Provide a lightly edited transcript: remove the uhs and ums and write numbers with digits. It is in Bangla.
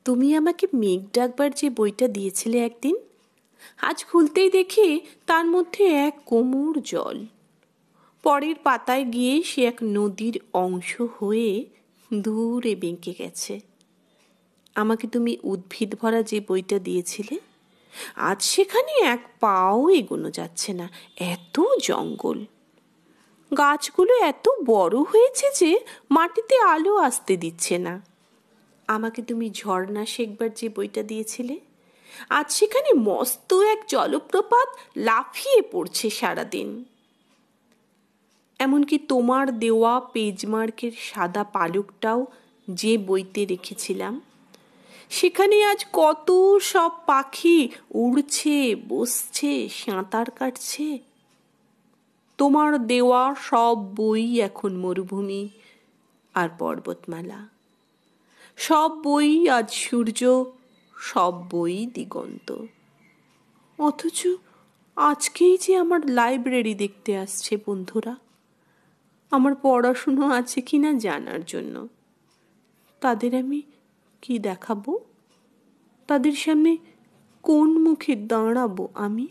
তুমি আমাকে মেঘ ডাকবার যে বইটা দিয়েছিলে একদিন, আজ খুলতেই দেখি তার মধ্যে এক কোমর জল। পরের পাতায় গিয়ে সে এক নদীর অংশ হয়ে দূরে বেঁকে গেছে। আমাকে তুমি উদ্ভিদ ভরা যে বইটা দিয়েছিলে, আজ সেখানে এক পাও এগোনো যাচ্ছে না, এত জঙ্গল। গাছগুলো এত বড় হয়েছে যে মাটিতে আলো আসতে দিচ্ছে না। আমাকে তুমি ঝর্ণা শেখবার যে বইটা দিয়েছিলে, আজ সেখানে মস্ত এক জলপ্রপাত লাফিয়ে পড়ছে সারাদিন। এমনকি তোমার দেওয়া পেজমার্কের সাদা পালকটাও যে বইতে রেখেছিলাম, সেখানে আজ কত সব পাখি উড়ছে, বসছে, সাঁতার কাটছে। তোমার দেওয়া সব বই এখন মরুভূমি আর পর্বতমালা। সব বই আজ সূর্য, সব বই দিগন্ত। অথচ আজকেই যে আমার লাইব্রেরি দেখতে আসছে বন্ধুরা, আমার পড়াশুনো আছে কিনা জানার জন্য। তাদের আমি কি দেখাবো? তাদের সামনে কোন মুখে দাঁড়াবো আমি?